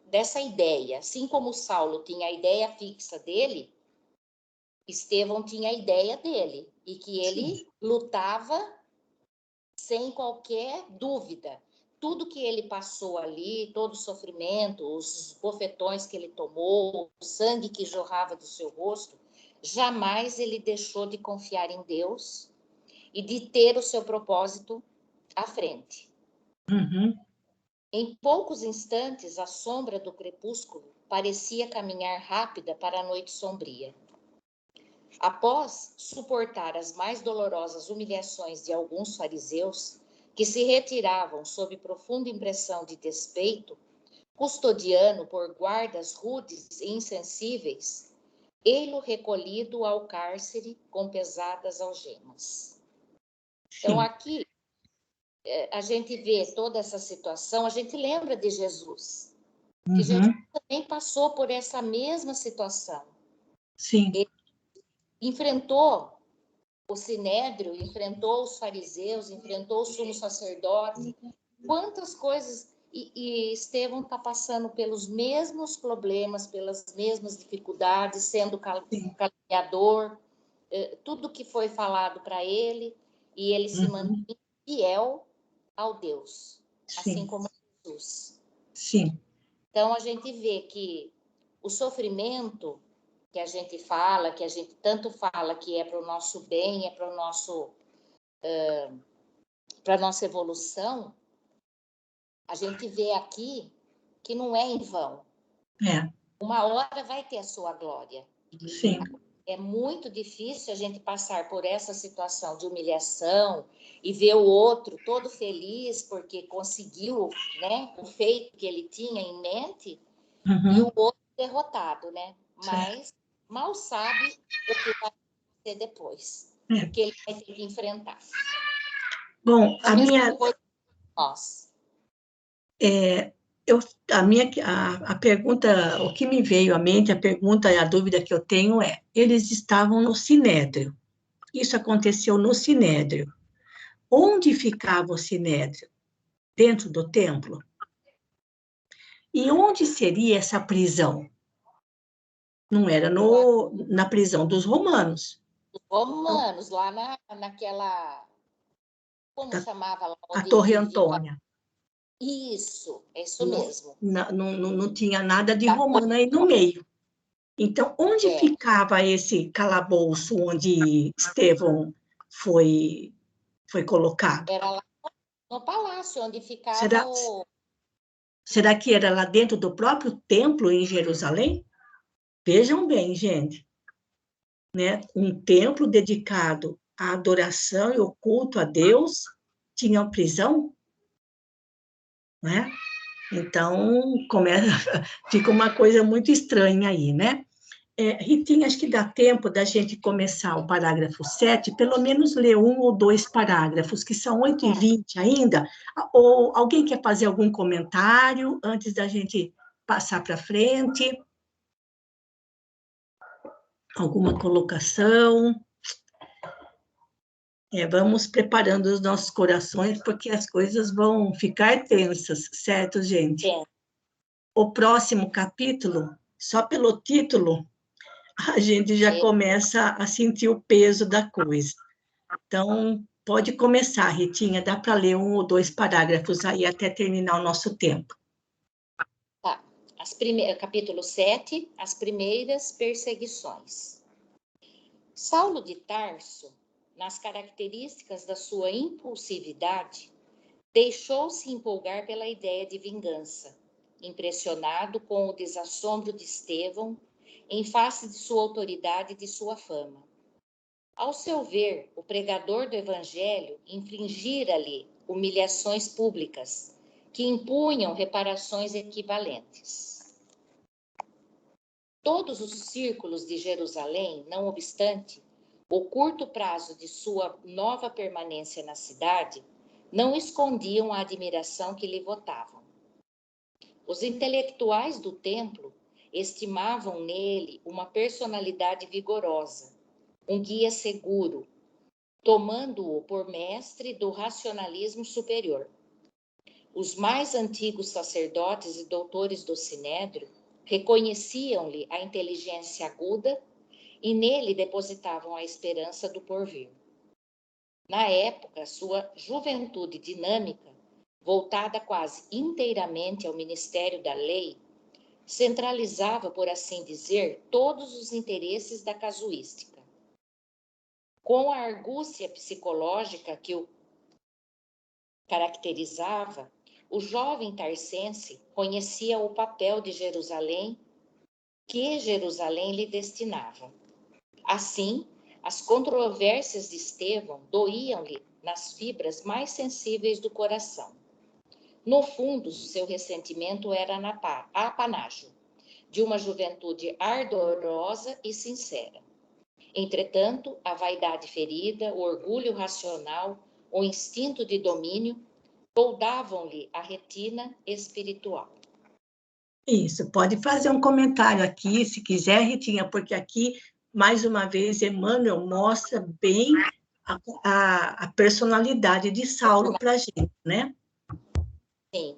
dessa ideia. Assim como Saulo tinha a ideia fixa dele, Estevão tinha a ideia dele. E que ele lutava sem qualquer dúvida. Tudo que ele passou ali, todo o sofrimento, os bofetões que ele tomou, o sangue que jorrava do seu rosto, jamais ele deixou de confiar em Deus e de ter o seu propósito à frente. Uhum. Em poucos instantes, a sombra do crepúsculo parecia caminhar rápida para a noite sombria. Após suportar as mais dolorosas humilhações de alguns fariseus, que se retiravam sob profunda impressão de despeito, custodiando por guardas rudes e insensíveis, ei-lo recolhido ao cárcere com pesadas algemas. Então, aqui, a gente vê toda essa situação, a gente lembra de Jesus, que Jesus também passou por essa mesma situação. Sim. Ele enfrentou o Sinédrio, enfrentou os fariseus, enfrentou o sumo sacerdote, quantas coisas, e Estevão está passando pelos mesmos problemas, pelas mesmas dificuldades, sendo caluniador, tudo que foi falado para ele, e ele se mantém fiel ao Deus, assim como Jesus. Sim. Então, a gente vê que o sofrimento que a gente fala, que a gente tanto fala que é para o nosso bem, é para o nosso, para a nossa evolução, a gente vê aqui que não é em vão. É. Uma hora vai ter a sua glória. Sim. é muito difícil a gente passar por essa situação de humilhação e ver o outro todo feliz porque conseguiu, né, o feito que ele tinha em mente, e o outro derrotado, né? Mas mal sabe o que vai acontecer depois, o que ele vai ter que enfrentar. Bom, a minha... Nós. A pergunta, o que me veio à mente, a pergunta e a dúvida que eu tenho é: eles estavam no Sinédrio. Isso aconteceu no Sinédrio. Onde ficava o Sinédrio? Dentro do templo? E onde seria essa prisão? Não era na prisão dos romanos. Os romanos, lá naquela... Como chamava lá? A Torre Antônia. Isso mesmo. Não tinha nada de romano aí no meio. Então, onde ficava esse calabouço onde Estevão foi colocado? Era lá no palácio, onde ficava Será que era lá dentro do próprio templo em Jerusalém? Vejam bem, gente, né? Um templo dedicado à adoração e ao culto a Deus tinha uma prisão, né? Então, fica uma coisa muito estranha aí, né? Ritinha, acho que dá tempo da gente começar o parágrafo 7, pelo menos ler 1 ou 2 parágrafos, que são 8h20 ainda. Ou alguém quer fazer algum comentário antes da gente passar para frente? Alguma colocação? Vamos preparando os nossos corações, porque as coisas vão ficar tensas, certo, gente? O próximo capítulo, só pelo título, a gente já começa a sentir o peso da coisa. Então, pode começar, Ritinha, dá para ler 1 ou 2 parágrafos aí até terminar o nosso tempo. Tá. Capítulo 7, as primeiras perseguições. Saulo de Tarso, nas características da sua impulsividade, deixou-se empolgar pela ideia de vingança, impressionado com o desassombro de Estevão em face de sua autoridade e de sua fama. Ao seu ver, o pregador do evangelho infligira-lhe humilhações públicas que impunham reparações equivalentes. Todos os círculos de Jerusalém, não obstante, o curto prazo de sua nova permanência na cidade, não escondiam a admiração que lhe votavam. Os intelectuais do templo estimavam nele uma personalidade vigorosa, um guia seguro, tomando-o por mestre do racionalismo superior. Os mais antigos sacerdotes e doutores do Sinédrio reconheciam-lhe a inteligência aguda e nele depositavam a esperança do porvir. Na época, sua juventude dinâmica, voltada quase inteiramente ao ministério da lei, centralizava, por assim dizer, todos os interesses da casuística. Com a argúcia psicológica que o caracterizava, o jovem tarsense conhecia o papel de Jerusalém que Jerusalém lhe destinava. Assim, as controvérsias de Estevão doíam-lhe nas fibras mais sensíveis do coração. No fundo, seu ressentimento era apanágio de uma juventude ardorosa e sincera. Entretanto, a vaidade ferida, o orgulho racional, o instinto de domínio, toldavam-lhe a retina espiritual. Isso, pode fazer um comentário aqui, se quiser, Ritinha, porque aqui, mais uma vez, Emmanuel mostra bem a personalidade de Saulo para a gente, né? Sim,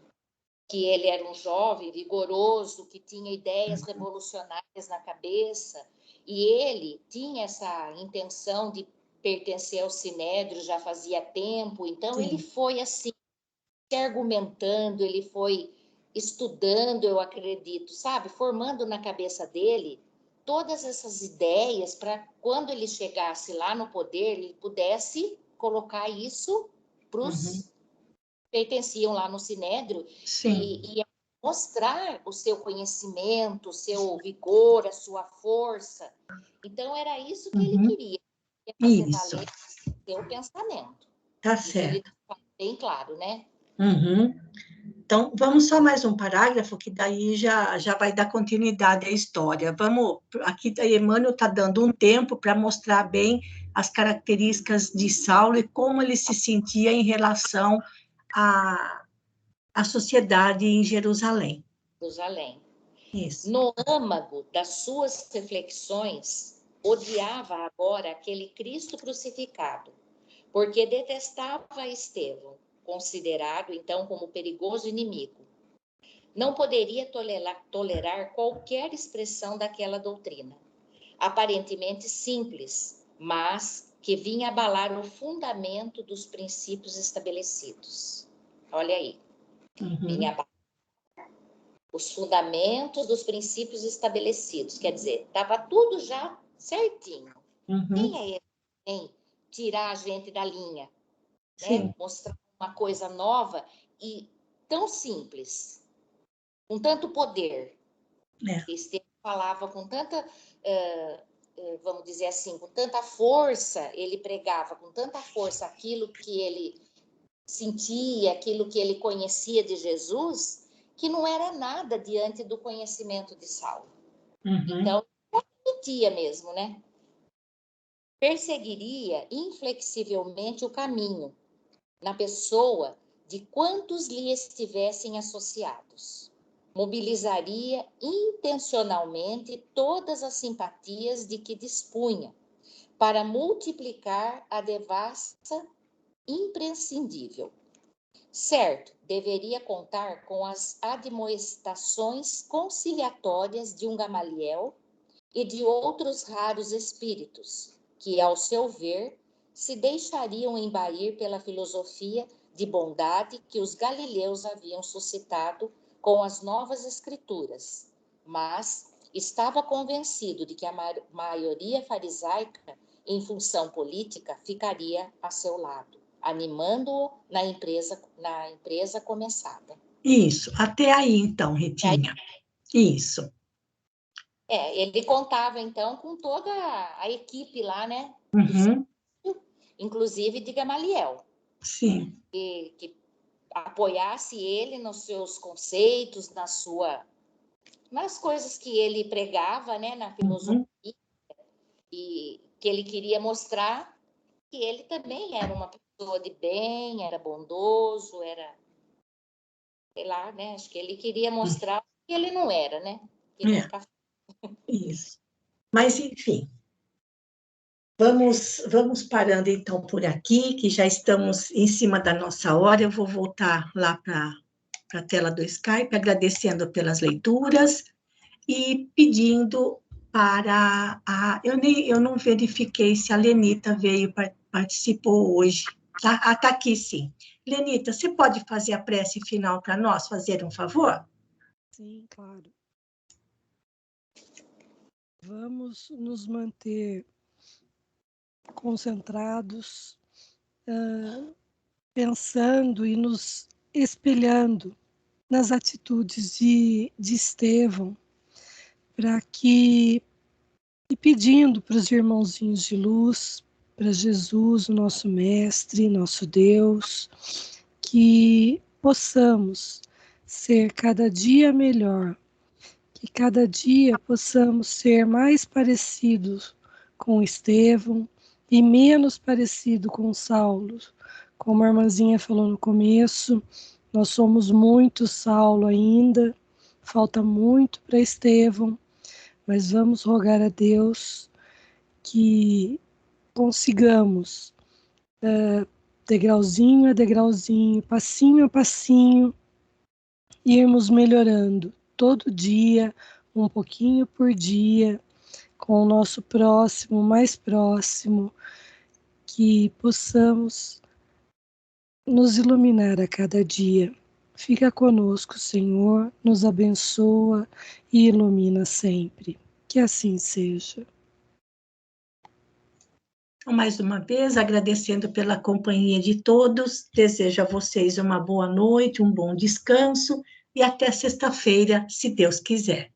que ele era um jovem vigoroso, que tinha ideias revolucionárias na cabeça, e ele tinha essa intenção de pertencer ao Sinédrio já fazia tempo, então Sim. Ele foi assim, se argumentando, ele foi estudando, eu acredito, sabe? Formando na cabeça dele todas essas ideias para quando ele chegasse lá no poder, ele pudesse colocar isso para os pertenciam lá no Sinédrio. Sim. E mostrar o seu conhecimento, o seu vigor, a sua força. Então, era isso que ele queria. Ele queria fazer valer o seu pensamento. Tá Isso certo. ele deixa bem claro, né? Então, vamos só mais um parágrafo, que daí já vai dar continuidade à história. Vamos, aqui Emmanuel está dando um tempo para mostrar bem as características de Saulo e como ele se sentia em relação à sociedade em Jerusalém. Jerusalém. Isso. No âmago das suas reflexões, odiava agora aquele Cristo crucificado, porque detestava Estevão, considerado então como perigoso inimigo. Não poderia tolerar qualquer expressão daquela doutrina, aparentemente simples, mas que vinha abalar o fundamento dos princípios estabelecidos. Olha aí, vinha abalar os fundamentos dos princípios estabelecidos, quer dizer, estava tudo já certinho. Quem é ele? Quem tirar a gente da linha, né? Mostrar uma coisa nova e tão simples, com tanto poder. Estevão falava com tanta, vamos dizer assim, com tanta força, ele pregava com tanta força aquilo que ele sentia, aquilo que ele conhecia de Jesus, que não era nada diante do conhecimento de Saulo. Então, não admitia mesmo, né? Perseguiria inflexivelmente o caminho na pessoa de quantos lhe estivessem associados. Mobilizaria intencionalmente todas as simpatias de que dispunha para multiplicar a devassa imprescindível. Certo, deveria contar com as admoestações conciliatórias de um Gamaliel e de outros raros espíritos, que, ao seu ver, se deixariam embair pela filosofia de bondade que os galileus haviam suscitado com as novas escrituras, mas estava convencido de que a maioria farisaica, em função política, ficaria a seu lado, animando-o na empresa começada. Isso, até aí então, Ritinha. Isso. Ele contava então com toda a equipe lá, né? Inclusive de Gamaliel. Sim. Que apoiasse ele nos seus conceitos, nas coisas que ele pregava, né? Na filosofia, e que ele queria mostrar que ele também era uma pessoa de bem, era bondoso, era, sei lá, né? Acho que ele queria mostrar que ele não era, né? Que nunca... Isso. Mas, enfim, vamos parando então por aqui, que já estamos em cima da nossa hora. Eu vou voltar lá para a tela do Skype, agradecendo pelas leituras e pedindo para eu não verifiquei se a Lenita participou hoje. Tá aqui sim. Lenita, você pode fazer a prece final para nós, fazer um favor? Sim, claro. Vamos nos manter concentrados, pensando e nos espelhando nas atitudes de Estevão, e pedindo para os irmãozinhos de luz, para Jesus, o nosso Mestre, nosso Deus, que possamos ser cada dia melhor, que cada dia possamos ser mais parecidos com Estevão e menos parecido com Saulo. Como a irmãzinha falou no começo, nós somos muito Saulo ainda, falta muito para Estevão, mas vamos rogar a Deus que consigamos, degrauzinho a degrauzinho, passinho a passinho, irmos melhorando todo dia, um pouquinho por dia, com o nosso próximo, mais próximo, que possamos nos iluminar a cada dia. Fica conosco, Senhor, nos abençoa e ilumina sempre. Que assim seja. Mais uma vez, agradecendo pela companhia de todos, desejo a vocês uma boa noite, um bom descanso. e até sexta-feira, se Deus quiser.